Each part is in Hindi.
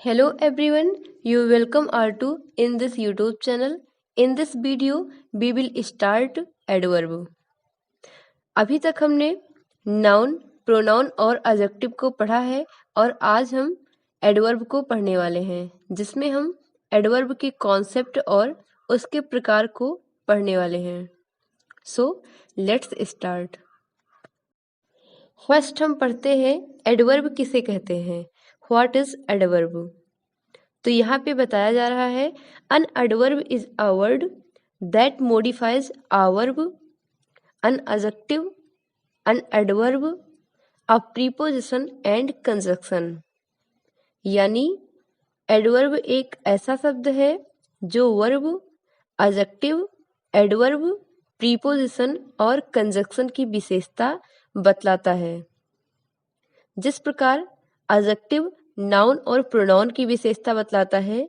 Hello everyone, you welcome R2 in this YouTube channel. In this video, we will start adverb. अभी तक हमने नाउन, प्रोनाउन और एडजेक्टिव को पढ़ा है और आज हम एडवर्ब को पढ़ने वाले हैं, जिसमें हम एडवर्ब के कॉन्सेप्ट और उसके प्रकार को पढ़ने वाले हैं. So let's start. फर्स्ट हम पढ़ते हैं एडवर्ब किसे कहते हैं. What is adverb? तो यहाँ पे बताया जा रहा है an adverb is a word that modifies a verb, an adjective, an adverb, a preposition and conjunction. यानी एडवर्ब एक ऐसा शब्द है जो वर्ब, एडजेक्टिव, एडवर्ब, प्रीपोजिशन और कंजक्शन की विशेषता बतलाता है. जिस प्रकार एडजेक्टिव नाउन और प्रोनाउन की विशेषता बतलाता है,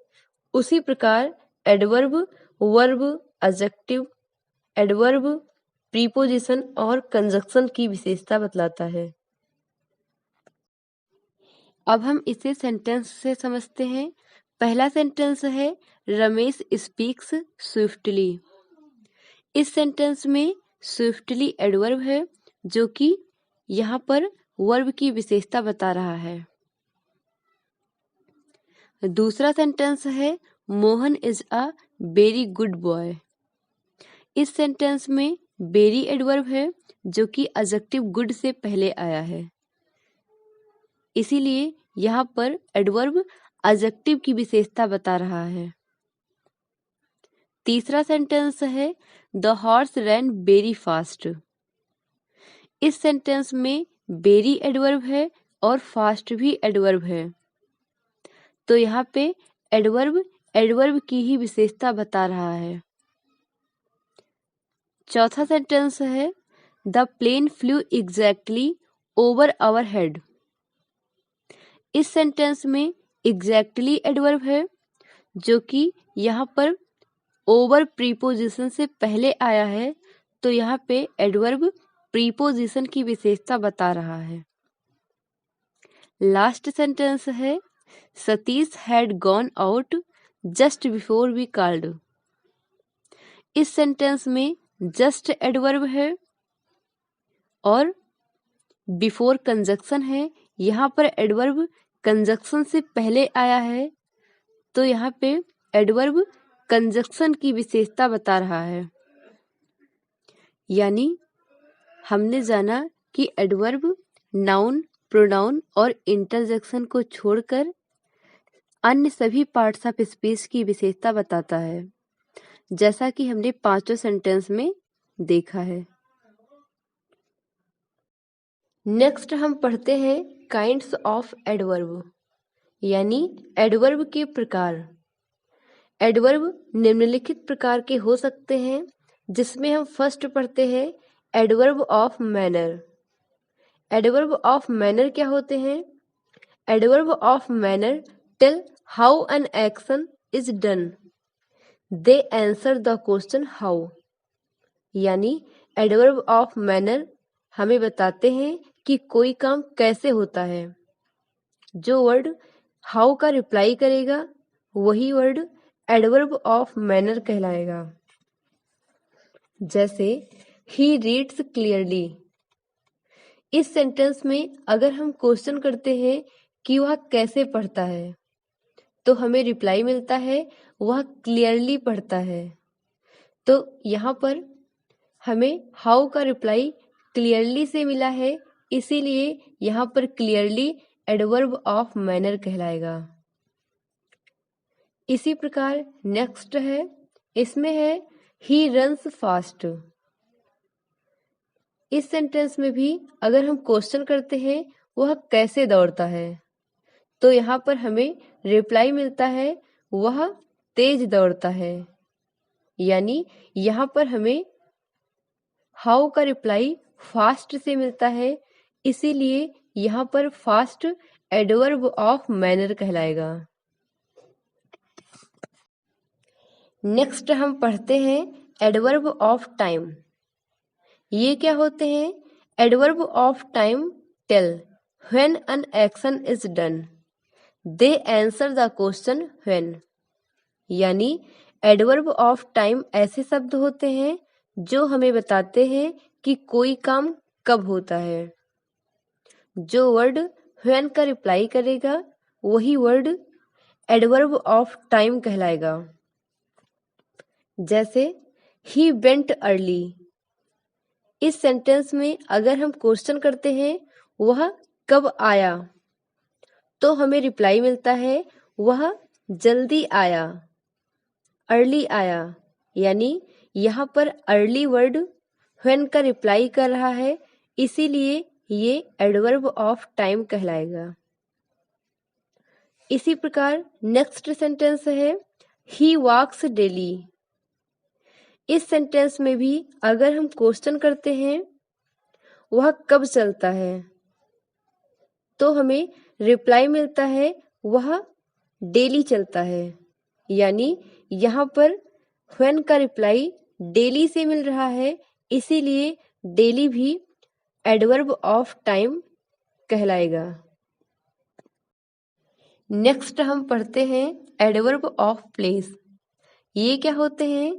उसी प्रकार adverb verb, adjective, adverb, preposition और कंजक्शन की विशेषता बतलाता है. अब हम इसे सेंटेंस से समझते हैं. पहला सेंटेंस है रमेश स्पीक्स स्विफ्टली. इस सेंटेंस में स्विफ्टली एडवर्ब है जो कि यहाँ पर वर्ब की विशेषता बता रहा है. दूसरा सेंटेंस है Mohan is a very good boy. इस सेंटेंस में वेरी एडवर्ब है जो कि एडजेक्टिव गुड से पहले आया है, इसीलिए यहाँ पर एडवर्ब एडजेक्टिव की विशेषता बता रहा है. तीसरा सेंटेंस है the horse rain very fast. इस सेंटेंस में वेरी एडवर्ब है और फास्ट भी एडवर्ब है, तो यहाँ पे एडवर्ब एडवर्ब की ही विशेषता बता रहा है. चौथा सेंटेंस है the plane flew exactly over our head. इस सेंटेंस में एग्जैक्टली एडवर्ब है जो कि यहाँ पर ओवर प्रीपोजिशन से पहले आया है, तो यहाँ पे एडवर्ब प्रीपोजिशन की विशेषता बता रहा है. लास्ट सेंटेंस है Satish had gone out just before we called. इस सेंटेंस में जस्ट एडवर्ब है और बिफोर कंजक्शन है. यहाँ पर एडवर्ब कंजक्शन से पहले आया है, तो यहाँ पे एडवर्ब कंजक्शन की विशेषता बता रहा है. यानी हमने जाना कि एडवर्ब नाउन, प्रोनाउन और इंटरजेक्शन को छोड़कर अन्य सभी पार्ट्स ऑफ स्पीच की विशेषता बताता है, जैसा कि हमने पांचों सेंटेंस में देखा है. नेक्स्ट हम पढ़ते हैं काइंड्स ऑफ एडवर्ब, यानी एडवर्ब के प्रकार. एडवर्ब निम्नलिखित प्रकार के हो सकते हैं, जिसमें हम फर्स्ट पढ़ते हैं adverb of manner. Adverb of manner क्या होते हैं? Adverb of manner tell how an action is done. They answer the question how. यानी एडवर्ब ऑफ मैनर हमें बताते हैं कि कोई काम कैसे होता है. जो वर्ड हाउ का रिप्लाई करेगा वही वर्ड एडवर्ब ऑफ मैनर कहलाएगा. जैसे ही रीड्स क्लियरली. इस सेंटेंस में अगर हम क्वेश्चन करते हैं कि वह कैसे पढ़ता है, तो हमें रिप्लाई मिलता है वह क्लियरली पढ़ता है. तो यहाँ पर हमें हाउ का रिप्लाई क्लियरली से मिला है, इसीलिए यहाँ पर क्लियरली एडवर्ब ऑफ मैनर कहलाएगा. इसी प्रकार नेक्स्ट है, इसमें है ही रन्स फास्ट. इस सेंटेंस में भी अगर हम क्वेश्चन करते हैं वह कैसे दौड़ता है, तो यहाँ पर हमें रिप्लाई मिलता है वह तेज दौड़ता है. यानी यहाँ पर हमें हाउ का रिप्लाई फास्ट से मिलता है, इसीलिए यहाँ पर फास्ट एडवर्ब ऑफ मैनर कहलाएगा. नेक्स्ट हम पढ़ते हैं एडवर्ब ऑफ टाइम. ये क्या होते हैं? Adverb of time tell when an action is done. They answer the question when. यानी एडवर्ब ऑफ टाइम ऐसे शब्द होते हैं जो हमें बताते हैं कि कोई काम कब होता है। जो वर्ड व्हेन का रिप्लाई करेगा वही वर्ड एडवर्ब ऑफ टाइम कहलाएगा। जैसे ही वेंट अर्ली। इस सेंटेंस में अगर हम क्वेश्चन करते हैं वह कब आया, तो हमें रिप्लाई मिलता है वह जल्दी आया, अर्ली आया। यानी यहाँ पर अर्ली वर्ड व्हेन का रिप्लाई कर रहा है, इसीलिए ये एडवर्ब ऑफ टाइम कहलाएगा। इसी प्रकार नेक्स्ट सेंटेंस है ही वॉक्स डेली। इस सेंटेंस में भी अगर हम क्वेश्चन करते हैं वह कब चलता है, तो हमें रिप्लाई मिलता है वह डेली चलता है। यानी यहाँ पर व्हेन का रिप्लाई डेली से मिल रहा है, इसीलिए डेली भी एडवर्ब ऑफ टाइम कहलाएगा। नेक्स्ट हम पढ़ते हैं एडवर्ब ऑफ प्लेस। ये क्या होते हैं?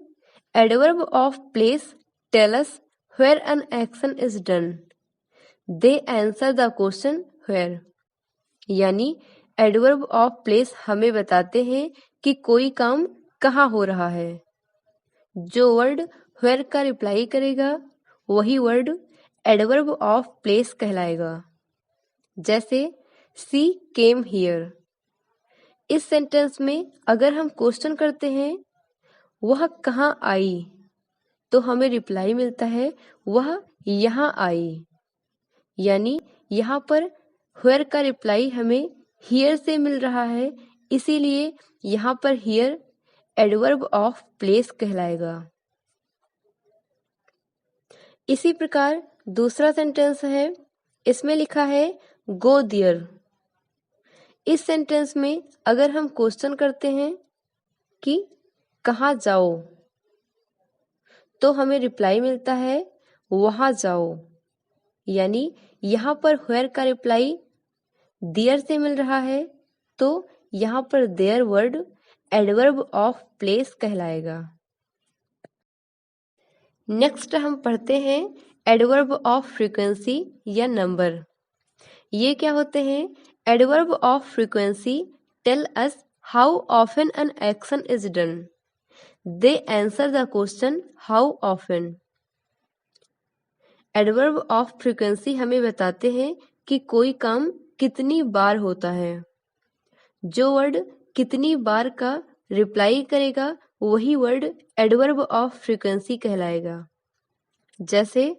Adverb of place tell us where an action is done. They answer the question where. यानी एडवर्ब ऑफ प्लेस हमें बताते हैं कि कोई काम कहाँ हो रहा है। जो वर्ड व्हेयर का रिप्लाई करेगा वही वर्ड एडवर्ब ऑफ प्लेस कहलाएगा। जैसे सी केम हियर। इस सेंटेंस में अगर हम क्वेश्चन करते हैं वह कहाँ आई, तो हमें रिप्लाई मिलता है वह यहाँ आई। यानी यहाँ पर व्हेयर का रिप्लाई हमें हियर से मिल रहा है, इसीलिए यहाँ पर हियर एडवर्ब ऑफ प्लेस कहलाएगा। इसी प्रकार दूसरा सेंटेंस है, इसमें लिखा है गो देयर। इस सेंटेंस में अगर हम क्वेश्चन करते हैं कि कहाँ जाओ, तो हमें रिप्लाई मिलता है वहाँ जाओ। यानी यहाँ पर व्हेयर का रिप्लाई देयर से मिल रहा है, तो यहाँ पर there word adverb of place कहलाएगा। नेक्स्ट हम पढ़ते हैं एडवर्ब ऑफ फ्रीक्वेंसी या नंबर। ये क्या होते हैं? Adverb of frequency tell us how often an action is done. They answer the question how often. Adverb of frequency हमें बताते हैं कि कोई काम कितनी बार होता है। जो वर्ड कितनी बार का रिप्लाई करेगा वही वर्ड एडवर्ब ऑफ फ्रीक्वेंसी कहलाएगा। जैसे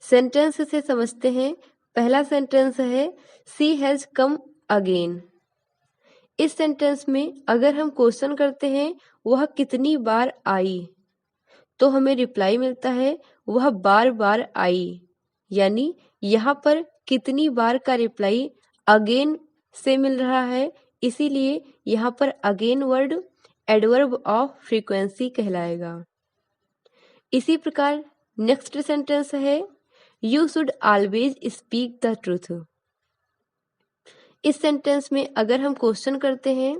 सेंटेंस से समझते हैं। पहला सेंटेंस है सी हैज कम अगेन। इस सेंटेंस में अगर हम क्वेश्चन करते हैं वह कितनी बार आई, तो हमें रिप्लाई मिलता है वह बार बार आई। यानी यहाँ पर कितनी बार का रिप्लाई अगेन से मिल रहा है, इसीलिए यहाँ पर again word adverb of frequency कहलाएगा। इसी प्रकार नेक्स्ट सेंटेंस है you should always speak the truth. इस सेंटेंस में अगर हम क्वेश्चन करते हैं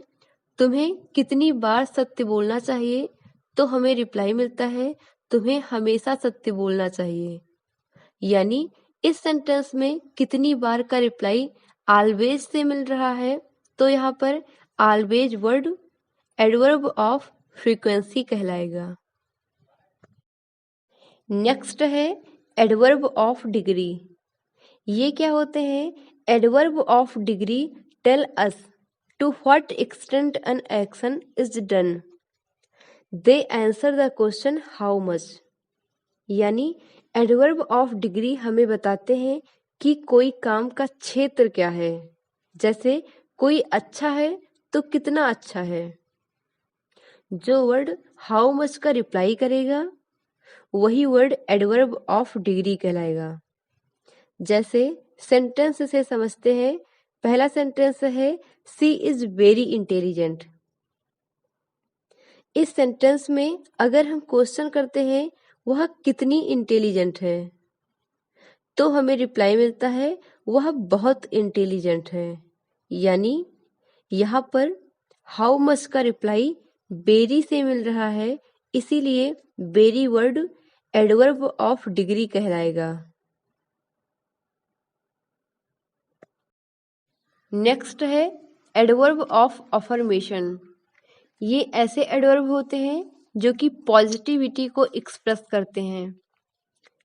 तुम्हें कितनी बार सत्य बोलना चाहिए, तो हमें रिप्लाई मिलता है तुम्हें हमेशा सत्य बोलना चाहिए। यानी इस सेंटेंस में कितनी बार का रिप्लाई ऑलवेज से मिल रहा है, तो यहाँ पर always word adverb of frequency कहलाएगा। नेक्स्ट है एडवर्ब ऑफ डिग्री। ये क्या होते हैं? Adverb of degree tell us to what extent an action is done. They answer the question how much. यानी एडवर्ब ऑफ डिग्री हमें बताते हैं कि कोई काम का क्षेत्र क्या है। जैसे कोई अच्छा है तो कितना अच्छा है। जो वर्ड हाउ मच का रिप्लाई करेगा वही वर्ड एडवर्ब ऑफ डिग्री कहलाएगा। जैसे सेंटेंस से समझते हैं। पहला सेंटेंस है सी इज वेरी इंटेलिजेंट। इस सेंटेंस में अगर हम क्वेश्चन करते हैं वह कितनी इंटेलिजेंट है, तो हमें रिप्लाई मिलता है वह बहुत इंटेलिजेंट है। यानी यहाँ पर हाउ मच का रिप्लाई वेरी से मिल रहा है, इसीलिए very word adverb of degree कहलाएगा। नेक्स्ट है एडवर्ब ऑफ अफर्मेशन। ये ऐसे एडवर्ब होते हैं जो कि पॉजिटिविटी को एक्सप्रेस करते हैं।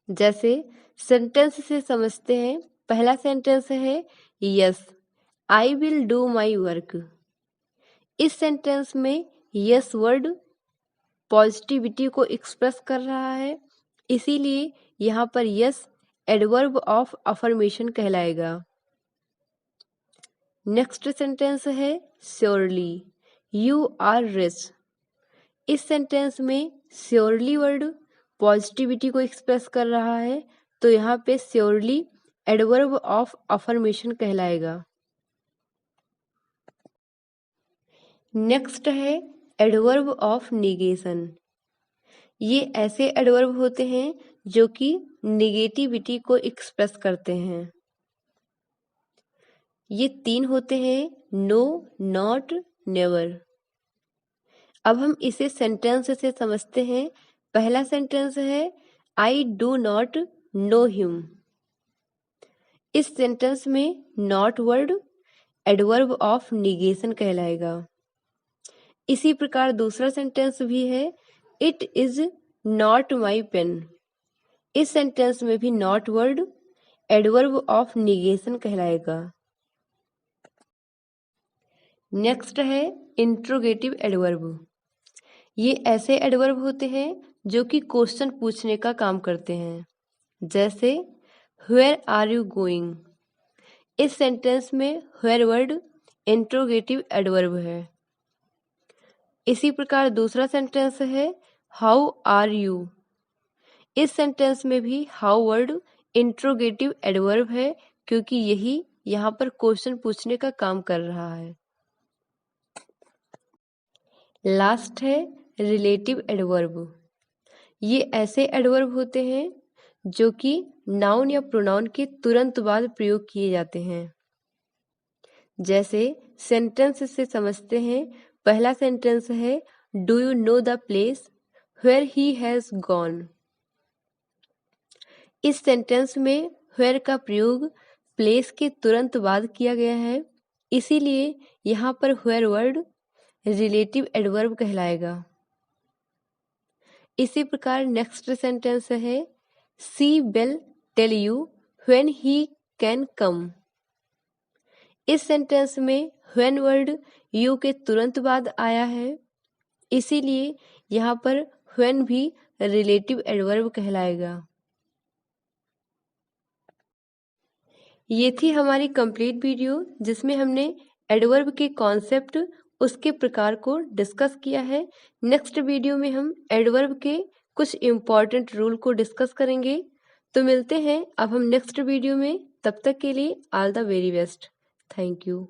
जैसे सेंटेंस से समझते हैं। पहला सेंटेंस है yes I will do my work. इस सेंटेंस में यस वर्ड पॉजिटिविटी को एक्सप्रेस कर रहा है, इसीलिए यहाँ पर यस एडवर्ब ऑफ अफर्मेशन कहलाएगा। नेक्स्ट सेंटेंस है श्योरली यू आर रिच। इस सेंटेंस में श्योरली वर्ड पॉजिटिविटी को एक्सप्रेस कर रहा है, तो यहाँ पे श्योरली एडवर्ब ऑफ अफर्मेशन कहलाएगा। नेक्स्ट है एडवर्ब ऑफ निगेशन। ये ऐसे एडवर्ब होते हैं जो कि निगेटिविटी को एक्सप्रेस करते हैं। ये 3 होते हैं नो, नॉट, नेवर। अब हम इसे सेंटेंस से समझते हैं। पहला सेंटेंस है I do not know him. इस सेंटेंस में not word adverb of negation कहलाएगा। इसी प्रकार दूसरा सेंटेंस भी है it is not my pen. इस सेंटेंस में भी not word adverb of negation कहलाएगा। नेक्स्ट है इंट्रोगेटिव एडवर्ब। ये ऐसे एडवर्ब होते हैं जो कि क्वेश्चन पूछने का काम करते हैं। जैसे वेयर आर यू गोइंग। इस सेंटेंस में वेयर वर्ड इंट्रोगेटिव एडवर्ब है। इसी प्रकार दूसरा सेंटेंस है हाउ आर यू। इस सेंटेंस में भी हाउ वर्ड इंट्रोगेटिव एडवर्ब है, क्योंकि यही यहाँ पर क्वेश्चन पूछने का काम कर रहा है। लास्ट है रिलेटिव एडवर्ब। ये ऐसे एडवर्ब होते हैं जो कि नाउन या प्रोनाउन के तुरंत बाद प्रयोग किए जाते हैं। जैसे सेंटेंस से समझते हैं। पहला सेंटेंस है do you know the place where he has gone. इस सेंटेंस में वेयर का प्रयोग प्लेस के तुरंत बाद किया गया है, इसीलिए यहाँ पर वेयर वर्ड रिलेटिव एडवर्ब कहलाएगा। इसी प्रकार नेक्स्ट सेंटेंस है she will tell you when he can come. इस सेंटेंस में व्हेन वर्ड यू के तुरंत बाद आया है, इसीलिए यहाँ पर व्हेन भी रिलेटिव एडवर्ब कहलाएगा। ये थी हमारी कंप्लीट वीडियो जिसमें हमने एडवर्ब के कॉन्सेप्ट उसके प्रकार को डिस्कस किया है। नेक्स्ट वीडियो में हम एडवर्ब के कुछ इम्पॉर्टेंट रूल को डिस्कस करेंगे। तो मिलते हैं अब हम नेक्स्ट वीडियो में। तब तक के लिए all the very best. Thank you.